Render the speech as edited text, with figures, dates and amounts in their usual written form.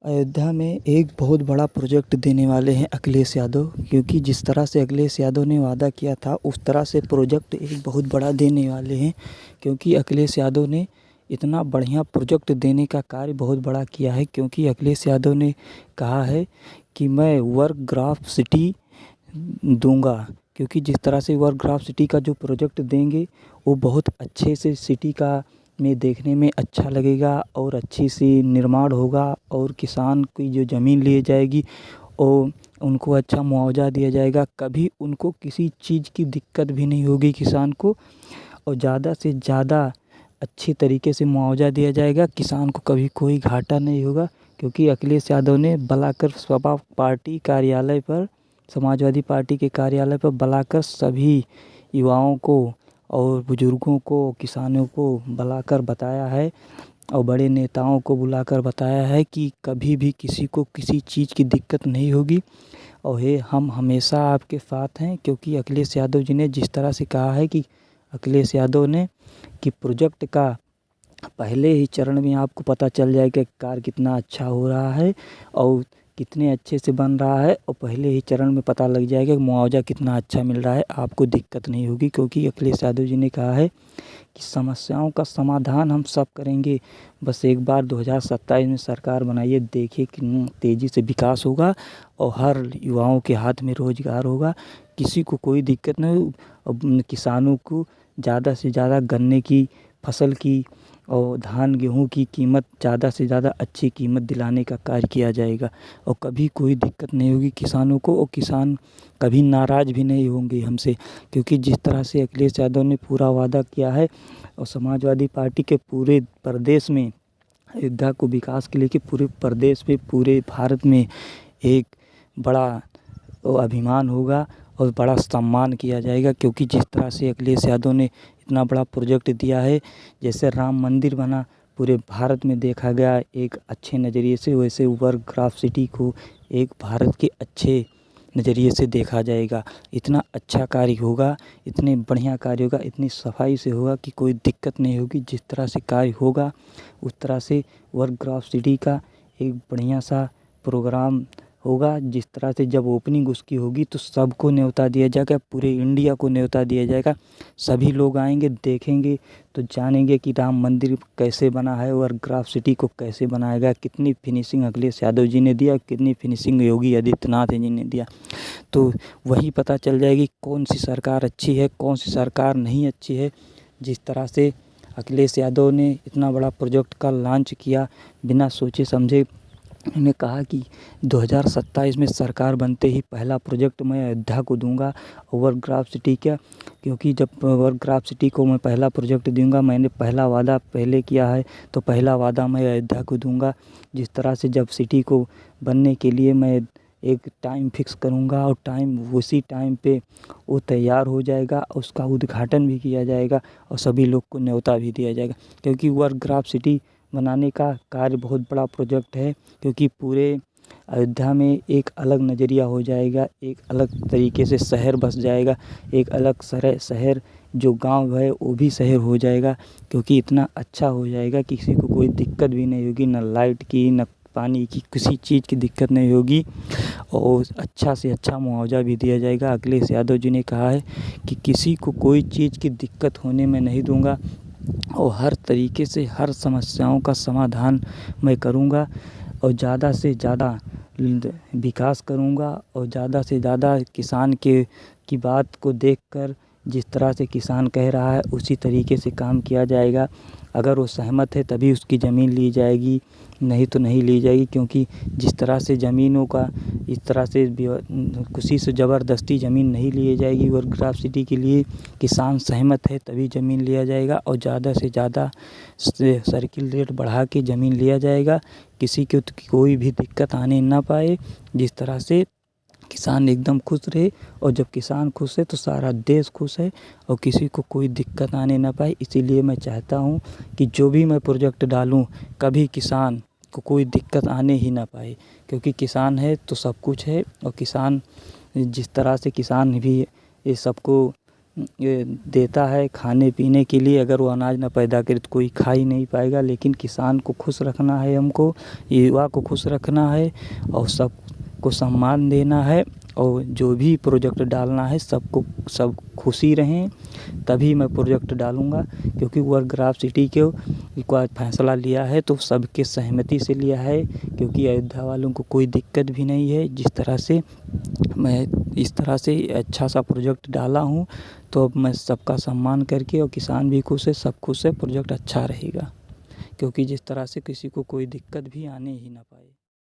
अयोध्या में एक बहुत बड़ा प्रोजेक्ट देने वाले हैं अखिलेश यादव, क्योंकि जिस तरह से अखिलेश यादव ने वादा किया था उस तरह से प्रोजेक्ट एक बहुत बड़ा देने वाले हैं। क्योंकि अखिलेश यादव ने इतना बढ़िया प्रोजेक्ट देने का कार्य बहुत बड़ा किया है। क्योंकि अखिलेश यादव ने कहा है कि मैं वर्क ग्राफ सिटी दूंगा। क्योंकि जिस तरह से वर्क ग्राफ सिटी का जो प्रोजेक्ट देंगे वो बहुत अच्छे से सिटी का में देखने में अच्छा लगेगा और अच्छी सी निर्माण होगा और किसान की जो ज़मीन ली जाएगी और उनको अच्छा मुआवजा दिया जाएगा। कभी उनको किसी चीज़ की दिक्कत भी नहीं होगी किसान को, और ज़्यादा से ज़्यादा अच्छे तरीके से मुआवजा दिया जाएगा। किसान को कभी कोई घाटा नहीं होगा। क्योंकि अखिलेश यादव ने बुलाकर सपा पार्टी कार्यालय पर, समाजवादी पार्टी के कार्यालय पर बुलाकर सभी युवाओं को और बुजुर्गों को, किसानों को बुलाकर बताया है और बड़े नेताओं को बुलाकर बताया है कि कभी भी किसी को किसी चीज़ की दिक्कत नहीं होगी और हम हमेशा आपके साथ हैं। क्योंकि अखिलेश यादव जी ने जिस तरह से कहा है कि अखिलेश यादव ने कि प्रोजेक्ट का पहले ही चरण में आपको पता चल जाएगा कि कार्य कितना अच्छा हो रहा है और कितने अच्छे से बन रहा है, और पहले ही चरण में पता लग जाएगा कि मुआवजा कितना अच्छा मिल रहा है, आपको दिक्कत नहीं होगी। क्योंकि अखिलेश यादव जी ने कहा है कि समस्याओं का समाधान हम सब करेंगे, बस एक बार 2027 में सरकार बनाइए, देखिए कितनी तेज़ी से विकास होगा और हर युवाओं के हाथ में रोज़गार होगा, किसी को कोई दिक्कत नहीं हो। और किसानों को ज़्यादा से ज़्यादा गन्ने की फसल की और धान गेहूँ की कीमत ज़्यादा से ज़्यादा अच्छी कीमत दिलाने का कार्य किया जाएगा और कभी कोई दिक्कत नहीं होगी किसानों को, और किसान कभी नाराज़ भी नहीं होंगे हमसे। क्योंकि जिस तरह से अखिलेश यादव ने पूरा वादा किया है और समाजवादी पार्टी के पूरे प्रदेश में अयोध्या को विकास के लिए कि पूरे प्रदेश में, पूरे भारत में एक बड़ा अभिमान होगा और बड़ा सम्मान किया जाएगा। क्योंकि जिस तरह से अखिलेश यादव ने इतना बड़ा प्रोजेक्ट दिया है, जैसे राम मंदिर बना पूरे भारत में देखा गया एक अच्छे नज़रिए से, वैसे वर्क ग्राफ सिटी को एक भारत के अच्छे नज़रिए से देखा जाएगा। इतना अच्छा कार्य होगा, इतने बढ़िया कार्य होगा, इतनी सफाई से होगा कि कोई दिक्कत नहीं होगी। जिस तरह से कार्य होगा उस तरह से वर्क ग्राफ सिटी का एक बढ़िया सा प्रोग्राम होगा। जिस तरह से जब ओपनिंग उसकी होगी तो सबको न्योता दिया जाएगा, पूरे इंडिया को न्योता दिया जाएगा। सभी लोग आएंगे, देखेंगे तो जानेंगे कि राम मंदिर कैसे बना है और ग्राफ सिटी को कैसे बनाया गया, कितनी फिनिशिंग अखिलेश यादव जी ने दिया, कितनी फिनिशिंग योगी आदित्यनाथ जी ने दिया। तो वही पता चल जाएगी कौन सी सरकार अच्छी है, कौन सी सरकार नहीं अच्छी है। जिस तरह से अखिलेश यादव ने इतना बड़ा प्रोजेक्ट का लॉन्च किया बिना सोचे समझे, उन्होंने कहा कि 2027 में सरकार बनते ही पहला प्रोजेक्ट मैं अयोध्या को दूंगा वर्क ग्राफ सिटी का। क्योंकि जब वर्क ग्राफ सिटी को मैं पहला प्रोजेक्ट दूंगा, मैंने पहला वादा पहले किया है तो पहला वादा मैं अयोध्या को दूंगा। जिस तरह से जब सिटी को बनने के लिए मैं एक टाइम फिक्स करूंगा और उसी टाइम पे वो तैयार हो जाएगा, उसका उद्घाटन भी किया जाएगा और सभी लोग को न्योता भी दिया जाएगा। क्योंकि वर्क ग्राफ सिटी बनाने का कार्य बहुत बड़ा प्रोजेक्ट है। क्योंकि पूरे अयोध्या में एक अलग नज़रिया हो जाएगा, एक अलग तरीके से शहर बस जाएगा, एक अलग शहर जो गांव है वो भी शहर हो जाएगा। क्योंकि इतना अच्छा हो जाएगा कि किसी को कोई दिक्कत भी नहीं होगी, न लाइट की, न पानी की, किसी चीज़ की दिक्कत नहीं होगी और अच्छा से अच्छा मुआवजा भी दिया जाएगा। अखिलेश यादव जी ने कहा है कि किसी को कोई चीज़ की दिक्कत होने में नहीं दूंगा और हर तरीके से हर समस्याओं का समाधान मैं करूंगा और ज़्यादा से ज़्यादा विकास करूंगा और ज़्यादा से ज़्यादा किसान की बात को देखकर जिस तरह से किसान कह रहा है उसी तरीके से काम किया जाएगा। अगर वो सहमत है तभी उसकी ज़मीन ली जाएगी, नहीं तो नहीं ली जाएगी। क्योंकि जिस तरह से ज़मीनों का इस तरह से किसी से ज़बरदस्ती ज़मीन नहीं ली जाएगी। वर्क ग्राफ सिटी के लिए किसान सहमत है तभी ज़मीन लिया जाएगा और ज़्यादा से ज़्यादा सर्किल रेट बढ़ा के ज़मीन लिया जाएगा, किसी को कोई भी दिक्कत आने ना पाए। जिस तरह से किसान एकदम खुश रहे, और जब किसान खुश है तो सारा देश खुश है और किसी को कोई दिक्कत आने ना पाए। इसीलिए मैं चाहता हूँ कि जो भी मैं प्रोजेक्ट डालूँ कभी किसान को कोई दिक्कत आने ही ना पाए। क्योंकि किसान है तो सब कुछ है, और किसान जिस तरह से किसान भी ये सबको ये देता है खाने पीने के लिए। अगर वो अनाज ना पैदा करे तो कोई खा ही नहीं पाएगा। लेकिन किसान को खुश रखना है, हमको युवा को खुश रखना है और सबको सम्मान देना है। और जो भी प्रोजेक्ट डालना है सब खुशी रहें, तभी मैं प्रोजेक्ट डालूँगा। क्योंकि वर्क ग्राफ सिटी के का फैसला लिया है तो सबके सहमति से लिया है। क्योंकि अयोध्या वालों को कोई दिक्कत भी नहीं है। जिस तरह से मैं इस तरह से अच्छा सा प्रोजेक्ट डाला हूँ तो अब मैं सबका सम्मान करके, और किसान भी खुश है, सब खुश है, प्रोजेक्ट अच्छा रहेगा। क्योंकि जिस तरह से किसी को कोई दिक्कत भी आने ही ना पाए।